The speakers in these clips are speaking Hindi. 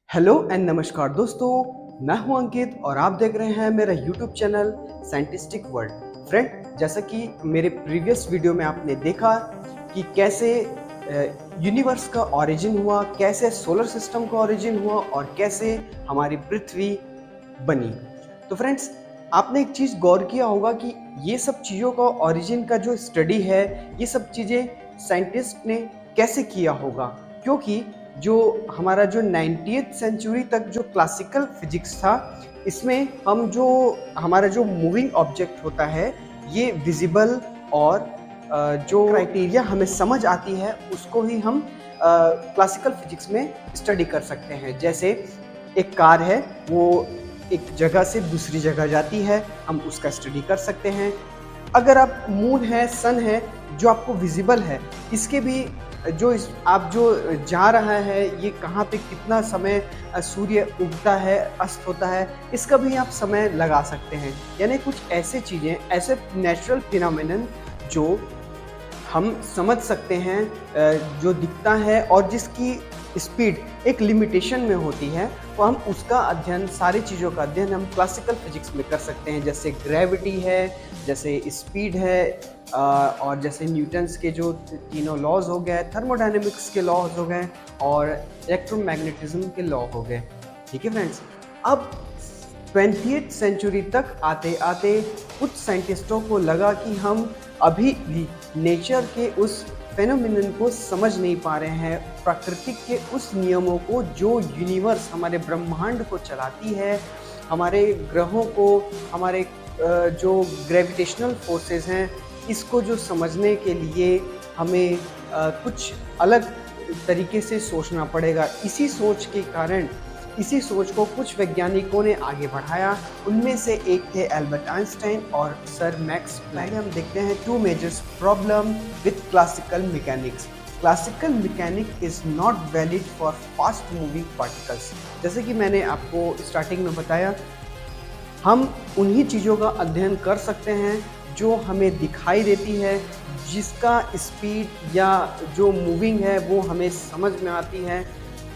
हेलो एंड नमस्कार दोस्तों, मैं हूं अंकित और आप देख रहे हैं मेरा यूट्यूब चैनल साइंटिस्टिक वर्ल्ड। फ्रेंड, जैसा कि मेरे प्रीवियस वीडियो में आपने देखा कि कैसे यूनिवर्स का ओरिजिन हुआ, कैसे सोलर सिस्टम का ओरिजिन हुआ और कैसे हमारी पृथ्वी बनी। तो फ्रेंड्स, आपने एक चीज़ गौर किया होगा कि ये सब चीज़ों का ओरिजिन का जो स्टडी है, ये सब चीज़ें साइंटिस्ट ने कैसे किया होगा, क्योंकि जो हमारा जो 90th सेंचुरी तक जो क्लासिकल फिजिक्स था, इसमें हम जो हमारा जो मूविंग ऑब्जेक्ट होता है, ये विजिबल और जो क्राइटेरिया हमें समझ आती है उसको ही हम क्लासिकल फिजिक्स में स्टडी कर सकते हैं। जैसे एक कार है, वो एक जगह से दूसरी जगह जाती है, हम उसका स्टडी कर सकते हैं। अगर आप मून है, सन है, जो आपको विजिबल है, इसके भी आप जो जा रहा है, ये कहाँ पे कितना समय सूर्य उगता है, अस्त होता है, इसका भी आप समय लगा सकते हैं। यानी कुछ ऐसे चीज़ें, ऐसे नेचुरल फिनोमेनन जो हम समझ सकते हैं, जो दिखता है और जिसकी स्पीड एक लिमिटेशन में होती है, तो हम उसका अध्ययन, सारी चीज़ों का अध्ययन हम क्लासिकल फिजिक्स में कर सकते हैं। जैसे ग्रेविटी है, जैसे स्पीड है, और जैसे न्यूटन्स के जो तीनों लॉज हो गए, थर्मोडायनेमिक्स के लॉज हो गए और इलेक्ट्रोमैग्नेटिज्म के लॉ हो गए। ठीक है फ्रेंड्स, अब 20th सेंचुरी तक आते आते कुछ साइंटिस्टों को लगा कि हम अभी भी नेचर के उस फेनोमेनन को समझ नहीं पा रहे हैं, प्रकृति के उस नियमों को जो यूनिवर्स, हमारे ब्रह्मांड को चलाती है, हमारे ग्रहों को, हमारे जो ग्रेविटेशनल फोर्सेस हैं, इसको जो समझने के लिए हमें कुछ अलग तरीके से सोचना पड़ेगा। इसी सोच को कुछ वैज्ञानिकों ने आगे बढ़ाया। उनमें से एक थे एल्बर्ट आइंस्टाइन और सर मैक्स प्लैंक। हम देखते हैं two major problem with classical mechanics. Classical mechanic is not valid for fast moving particles. जैसे कि मैंने आपको स्टार्टिंग में बताया, हम उन्हीं चीज़ों का अध्ययन कर सकते हैं जो हमें दिखाई देती है, जिसका स्पीड या जो मूविंग है वो हमें समझ में आती है।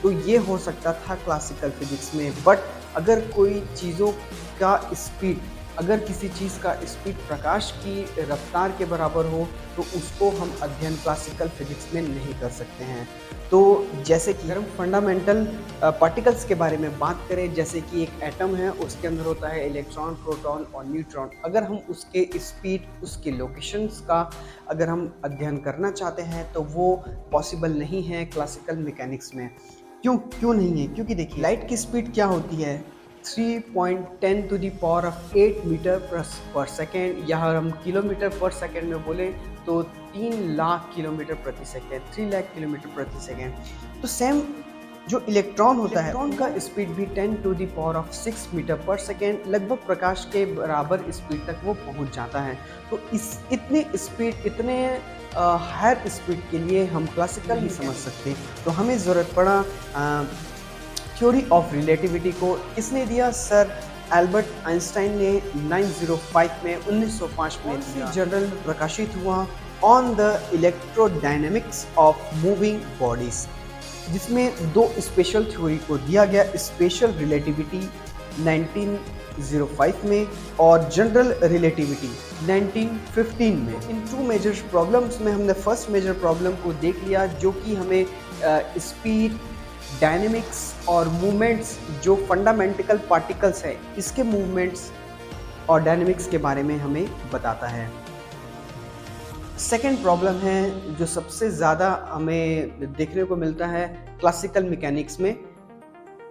तो ये हो सकता था क्लासिकल फिजिक्स में। बट अगर कोई चीज़ों का स्पीड, अगर किसी चीज़ का स्पीड प्रकाश की रफ्तार के बराबर हो, तो उसको हम अध्ययन क्लासिकल फिजिक्स में नहीं कर सकते हैं। तो जैसे कि अगर हम फंडामेंटल पार्टिकल्स के बारे में बात करें, जैसे कि एक एटम है, उसके अंदर होता है इलेक्ट्रॉन, प्रोटॉन और न्यूट्रॉन। अगर हम उसके स्पीड, उसके लोकेशंस का अगर हम अध्ययन करना चाहते हैं, तो वो पॉसिबल नहीं है क्लासिकल मैकेनिक्स में। क्यों नहीं है? क्योंकि देखिए, लाइट की स्पीड क्या होती है? 3.10 to the power of 8 metre per second, या हम किलोमीटर पर सेकेंड में बोले तो 3 लाख किलोमीटर प्रति सेकेंड, 3 लाख किलोमीटर प्रति सेकेंड। तो सेम जो इलेक्ट्रॉन होता है, इलेक्ट्रॉन का स्पीड भी 10 to the power of 6 metre per second, लगभग प्रकाश के बराबर स्पीड तक वो पहुंच जाता है। तो इतने हायर स्पीड के लिए हम क्लासिकल ही समझ सकते। तो हमें ज़रूरत पड़ा थ्योरी ऑफ रिलेटिविटी को। किसने दिया? सर एल्बर्ट आइंस्टाइन ने 1905 में दिया। जर्नल प्रकाशित हुआ on the electrodynamics of moving bodies, जिसमें दो स्पेशल थ्योरी को दिया गया, स्पेशल रिलेटिविटी 1905 में और जनरल रिलेटिविटी 1915 में। इन टू मेजर प्रॉब्लम्स में हमने फर्स्ट मेजर प्रॉब्लम को देख लिया, जो कि हमें स्पीड, डायनेमिक्स और मूवमेंट्स, जो फंडामेंटल पार्टिकल्स है, इसके मूवमेंट्स और डायनेमिक्स के बारे में हमें बताता है। सेकेंड प्रॉब्लम है जो सबसे ज़्यादा हमें देखने को मिलता है क्लासिकल मैकेनिक्स में।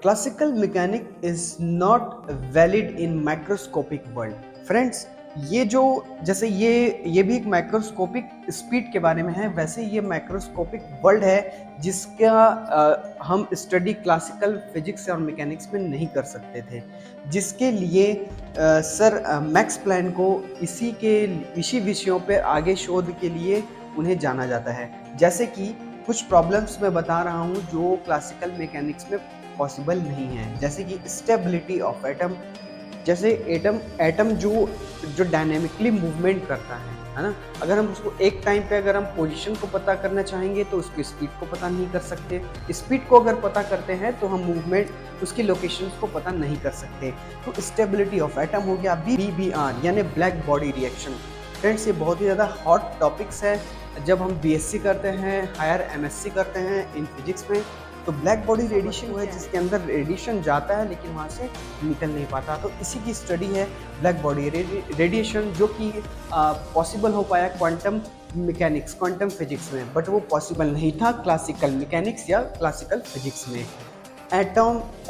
Classical mechanic is not valid in microscopic world. Friends, ये जो, जैसे ये भी एक माइक्रोस्कोपिक स्पीड के बारे में है, वैसे ये माइक्रोस्कोपिक वर्ल्ड है जिसका हम स्टडी क्लासिकल फिजिक्स और मैकेनिक्स में नहीं कर सकते थे, जिसके लिए सर मैक्स प्लैंक को इसी विषयों पे आगे शोध के लिए उन्हें जाना जाता है। जैसे कि कुछ प्रॉब्लम्स मैं बता रहा हूँ जो क्लासिकल मैकेनिक्स में पॉसिबल नहीं है, जैसे कि स्टेबिलिटी ऑफ एटम। जैसे एटम जो डायनेमिकली मूवमेंट करता है, है ना। अगर हम उसको एक टाइम पे अगर हम पोजीशन को पता करना चाहेंगे तो उसकी स्पीड को पता नहीं कर सकते, स्पीड को अगर पता करते हैं तो हम मूवमेंट उसकी लोकेशंस को पता नहीं कर सकते। तो स्टेबिलिटी ऑफ एटम हो गया, BBR यानी ब्लैक बॉडी रिएक्शन। फ्रेंड्स ये बहुत ही ज़्यादा हॉट टॉपिक्स है जब हम BSc करते हैं, हायर MSc करते हैं इन फिजिक्स में। तो ब्लैक बॉडी रेडिएशन है जिसके अंदर रेडिएशन जाता है लेकिन वहाँ से निकल नहीं पाता, तो इसी की स्टडी है ब्लैक बॉडी रेडिएशन, जो कि पॉसिबल हो पाया क्वांटम मैकेनिक्स, क्वांटम फिजिक्स में, बट वो पॉसिबल नहीं था क्लासिकल मैकेनिक्स या क्लासिकल फिजिक्स में।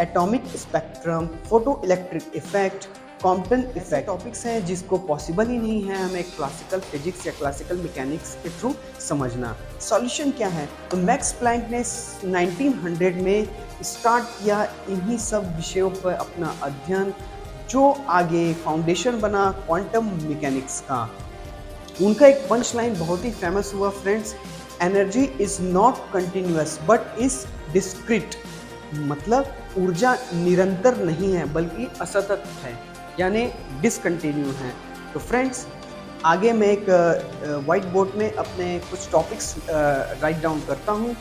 Atomic spectrum, photo electric effect, Compton effect topics हैं जिसको पॉसिबल ही नहीं है हमें क्लासिकल फिजिक्स या क्लासिकल मैकेनिक्स के थ्रू समझना। सॉल्यूशन क्या है? तो मैक्स प्लैंक ने 1900 में स्टार्ट किया इन्हीं सब विषयों पर अपना अध्ययन, जो आगे फाउंडेशन बना क्वांटम मैकेनिक्स का। उनका एक पंच लाइन बहुत ही फेमस हुआ friends, energy is not continuous but is discrete. मतलब ऊर्जा निरंतर नहीं है बल्कि असतत है, यानी डिसकंटिन्यू है। तो फ्रेंड्स आगे मैं एक वाइट बोर्ड में अपने कुछ टॉपिक्स राइट डाउन करता हूँ,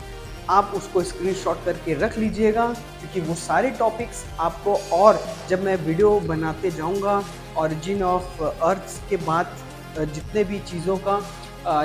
आप उसको स्क्रीनशॉट करके रख लीजिएगा, क्योंकि वो सारे टॉपिक्स आपको, और जब मैं वीडियो बनाते जाऊँगा ऑरिजिन ऑफ अर्थ के बाद जितने भी चीज़ों का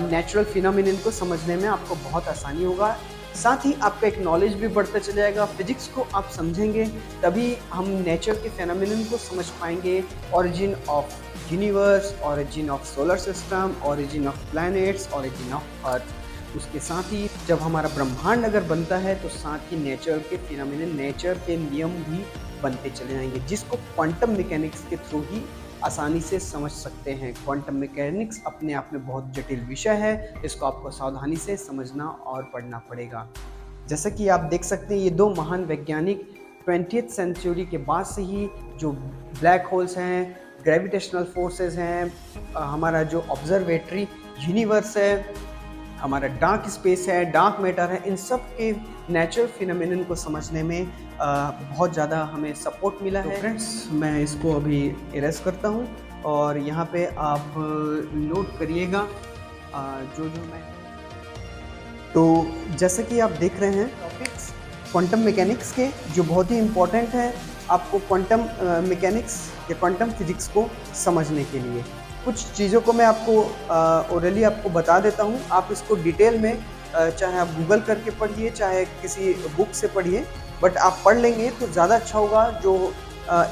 नेचुरल फिनोमिनन को समझने में आपको बहुत आसानी होगा। साथ ही आपका एक नॉलेज भी बढ़ता चला जाएगा। फिजिक्स को आप समझेंगे तभी हम नेचर के फेनोमेनन को समझ पाएंगे, origin of universe, origin of solar system, origin of planets, origin of earth. उसके साथ ही जब हमारा ब्रह्मांड अगर बनता है तो साथ ही नेचर के फिनोमेनन, नेचर के नियम भी बनते चले जाएंगे, जिसको क्वांटम मैकेनिक्स के थ्रू ही आसानी से समझ सकते हैं। क्वांटम मैकेनिक्स अपने आप में बहुत जटिल विषय है, इसको आपको सावधानी से समझना और पढ़ना पड़ेगा। जैसा कि आप देख सकते हैं ये दो महान वैज्ञानिक 20th सेंचुरी के बाद से ही जो ब्लैक होल्स हैं, ग्रेविटेशनल फोर्सेस हैं, हमारा जो ऑब्जर्वेटरी यूनिवर्स है, हमारा डार्क स्पेस है, डार्क मैटर है, इन सब के नेचुरल फिनोमेनन को समझने में बहुत ज़्यादा हमें सपोर्ट मिला है। फ्रेंड्स मैं इसको अभी इरेज करता हूँ और यहाँ पे आप नोट करिएगा जो मैं, तो जैसे कि आप देख रहे हैं टॉपिक्स क्वांटम मैकेनिक्स के जो बहुत ही इम्पोर्टेंट है आपको क्वांटम मैकेनिक्स या क्वांटम फिजिक्स को समझने के लिए। कुछ चीज़ों को मैं आपको ओरली आपको बता देता हूँ, आप इसको डिटेल में चाहे आप गूगल करके पढ़िए, चाहे किसी बुक से पढ़िए, बट आप पढ़ लेंगे तो ज़्यादा अच्छा होगा, जो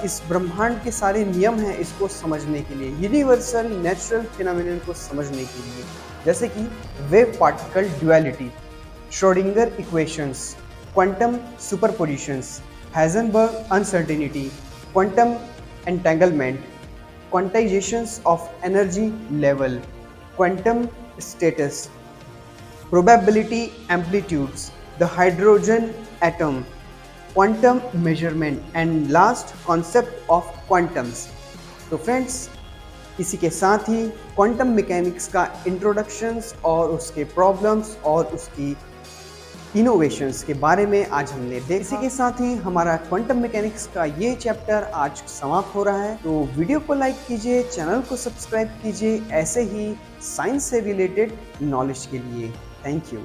इस ब्रह्मांड के सारे नियम हैं इसको समझने के लिए, यूनिवर्सल नेचुरल फिनोमेनन को समझने के लिए, जैसे कि wave particle duality, Schrodinger equations, quantum superpositions, Heisenberg uncertainty, quantum entanglement, quantizations of energy level, quantum status, probability amplitudes, the hydrogen atom, quantum measurement, and last concept of quantums. तो फ्रेंड्स इसी के साथ ही क्वांटम मैकेनिक्स का इंट्रोडक्शंस और उसके प्रॉब्लम्स और उसकी इनोवेशंस के बारे में आज हमने देखा। इसी के साथ ही हमारा क्वांटम मैकेनिक्स का ये चैप्टर आज समाप्त हो रहा है। तो वीडियो को लाइक कीजिए, चैनल को सब्सक्राइब कीजिए ऐसे ही साइंस से रिलेटेड नॉलेज के लिए। Thank you.